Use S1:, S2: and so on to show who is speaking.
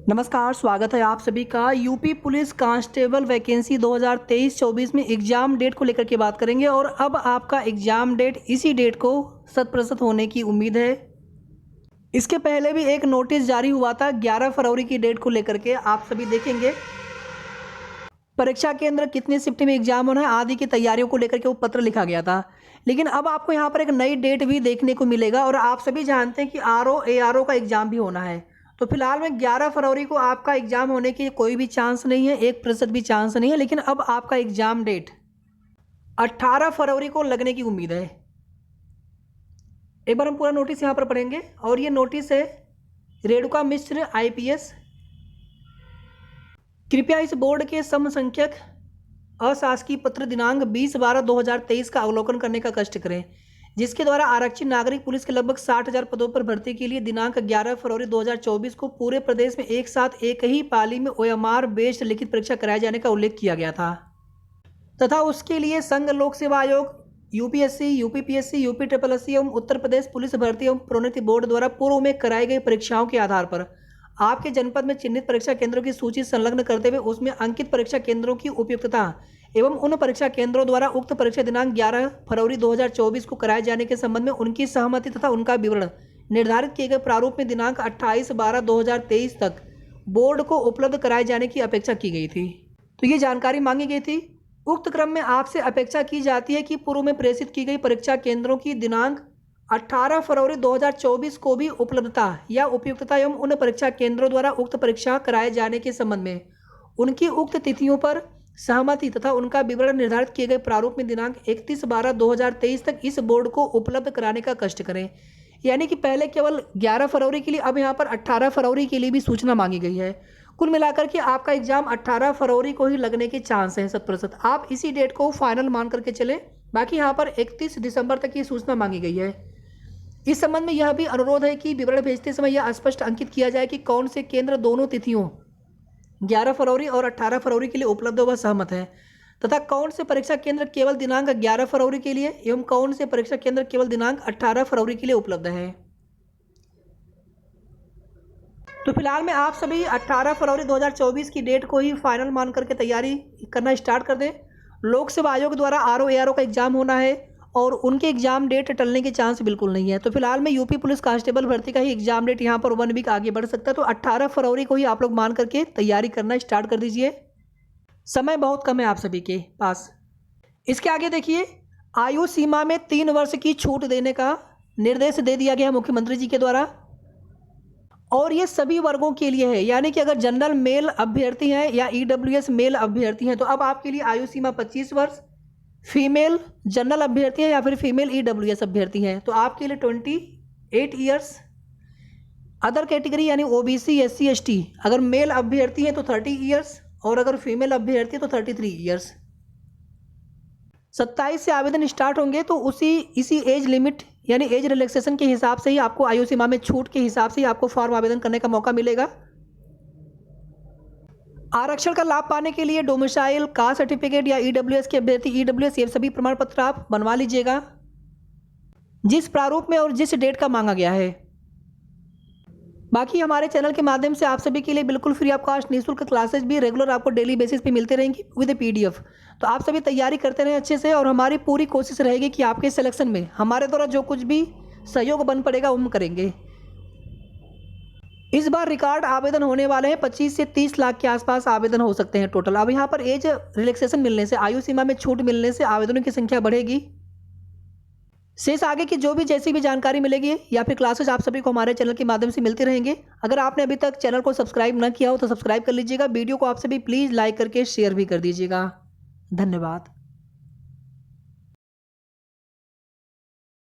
S1: नमस्कार, स्वागत है आप सभी का। यूपी पुलिस कांस्टेबल वैकेंसी 2023-24 में एग्ज़ाम डेट को लेकर के बात करेंगे और अब आपका एग्ज़ाम डेट इसी डेट को 100% होने की उम्मीद है। इसके पहले भी एक नोटिस जारी हुआ था 11 फरवरी की डेट को लेकर के, आप सभी देखेंगे। परीक्षा केंद्र, कितनी शिफ्ट में एग्जाम होना है आदि की तैयारियों को लेकर के वो पत्र लिखा गया था। लेकिन अब आपको यहाँ पर एक नई डेट भी देखने को मिलेगा और आप सभी जानते हैं कि आरओ एआरओ का एग्ज़ाम भी होना है। तो फिलहाल में 11 फरवरी को आपका एग्ज़ाम होने की कोई भी चांस नहीं है, 1% भी चांस नहीं है। लेकिन अब आपका एग्ज़ाम डेट 18 फरवरी को लगने की उम्मीद है। एक बार हम पूरा नोटिस यहाँ पर पढ़ेंगे और ये नोटिस है रेणुका मिश्र IPS। कृपया इस बोर्ड के समसंख्यक अशासकीय पत्र दिनांक 20/12/2023 का अवलोकन करने का कष्ट करें, जिसके द्वारा आरक्षित नागरिक पुलिस के लगभग 60,000 पदों पर भर्ती के लिए दिनांक 11 फरवरी 2024 को पूरे प्रदेश में एक साथ एक ही पाली में OMR बेस्ड लिखित परीक्षा कराए जाने का उल्लेख किया गया था तथा उसके लिए संघ लोक सेवा आयोग, UPSC, UPPSC, UPSSSC एवं उत्तर प्रदेश पुलिस भर्ती एवं प्रोन्नति बोर्ड द्वारा पूर्व में कराई गई परीक्षाओं के आधार पर आपके जनपद में चिन्हित परीक्षा केंद्रों की सूची संलग्न करते हुए उसमें अंकित परीक्षा केंद्रों की उपयुक्तता एवं उन परीक्षा केंद्रों द्वारा उक्त परीक्षा दिनांक 11 फरवरी 2024 को कराए जाने के संबंध में उनकी सहमति तथा उनका विवरण निर्धारित किए गए प्रारूप में दिनांक 28/12/2023 तक बोर्ड को उपलब्ध कराए जाने की अपेक्षा की गई थी। तो ये जानकारी मांगी गई थी। उक्त क्रम में आपसे अपेक्षा की जाती है कि पूर्व में प्रेषित की गई परीक्षा केंद्रों की दिनांक 18 फरवरी 2024 को भी उपलब्धता या उपयुक्तता एवं उन परीक्षा केंद्रों द्वारा उक्त परीक्षा कराए जाने के संबंध में उनकी उक्त तिथियों पर सहमति तथा उनका विवरण निर्धारित किए गए प्रारूप में दिनांक 31/12/2023 तक इस बोर्ड को उपलब्ध कराने का कष्ट करें। यानी कि पहले केवल 11 फरवरी के लिए, अब यहाँ पर 18 फरवरी के लिए भी सूचना मांगी गई है। कुल मिलाकर के आपका एग्जाम 18 फरवरी को ही लगने के चांस हैं 100%। आप इसी डेट को फाइनल मान करके चले। बाकी यहाँ पर 31 दिसंबर तक ये सूचना मांगी गई है। इस संबंध में यह भी अनुरोध है कि विवरण भेजते समय यह स्पष्ट अंकित किया जाए कि कौन से केंद्र दोनों तिथियों 11 फरवरी और 18 फरवरी के लिए उपलब्ध व सहमत है तथा कौन से परीक्षा केंद्र केवल दिनांक 11 फरवरी के लिए एवं कौन से परीक्षा केंद्र केवल दिनांक 18 फरवरी के लिए उपलब्ध है। तो फिलहाल में आप सभी 18 फरवरी 2024 की डेट को ही फाइनल मान करके तैयारी करना स्टार्ट कर दें। लोक सेवा आयोग द्वारा आरओ एआरओ का एग्जाम होना है और उनके एग्जाम डेट टलने के चांस बिल्कुल नहीं है। तो फिलहाल में यूपी पुलिस कांस्टेबल भर्ती का ही एग्जाम डेट यहाँ पर 1 वीक आगे बढ़ सकता है। तो 18 फरवरी को ही आप लोग मान करके तैयारी करना स्टार्ट कर दीजिए। समय बहुत कम है आप सभी के पास। इसके आगे देखिए, आयु सीमा में 3 वर्ष की छूट देने का निर्देश दे दिया गया मुख्यमंत्री जी के द्वारा और ये सभी वर्गों के लिए है। यानी कि अगर जनरल मेल अभ्यर्थी हैं या EWS मेल अभ्यर्थी हैं तो अब आपके लिए आयु सीमा 25 वर्ष, फीमेल जनरल अभ्यर्थी हैं या फिर फीमेल EWS अभ्यर्थी हैं तो आपके लिए 28 ईयर्स। अदर कैटेगरी यानी OBC SC ST अगर मेल अभ्यर्थी हैं तो 30 ईयर्स और अगर फीमेल अभ्यर्थी तो 33 ईयर्स। 27 से आवेदन स्टार्ट होंगे तो इसी एज लिमिट यानी एज रिलैक्सेशन के हिसाब से ही आपको आयु सीमा में छूट के हिसाब से ही आपको फॉर्म आवेदन करने का मौका मिलेगा। आरक्षण का लाभ पाने के लिए डोमिसाइल, कास्ट सर्टिफिकेट या EWS के अभ्यर्थी EWS ये सभी प्रमाण पत्र आप बनवा लीजिएगा जिस प्रारूप में और जिस डेट का मांगा गया है। बाकी हमारे चैनल के माध्यम से आप सभी के लिए बिल्कुल फ्री ऑफ कॉस्ट निःशुल्क क्लासेज भी रेगुलर आपको डेली बेसिस पे मिलते रहेंगी विद PDF। तो आप सभी तैयारी करते रहें अच्छे से और हमारी पूरी कोशिश रहेगी कि आपके सिलेक्शन में हमारे द्वारा जो कुछ भी सहयोग बन पड़ेगा वो हम करेंगे। इस बार रिकॉर्ड आवेदन होने वाले हैं, 25 से 30 लाख के आसपास आवेदन हो सकते हैं टोटल। अब यहाँ पर एज रिलैक्सेशन मिलने से, आयु सीमा में छूट मिलने से आवेदनों की संख्या बढ़ेगी। शेष आगे की जो भी जैसी भी जानकारी मिलेगी या फिर क्लासेज आप सभी को हमारे चैनल के माध्यम से मिलते रहेंगे। अगर आपने अभी तक चैनल को सब्सक्राइब ना किया हो तो सब्सक्राइब कर लीजिएगा। वीडियो को आप सभी प्लीज़ लाइक करके शेयर भी कर दीजिएगा। धन्यवाद।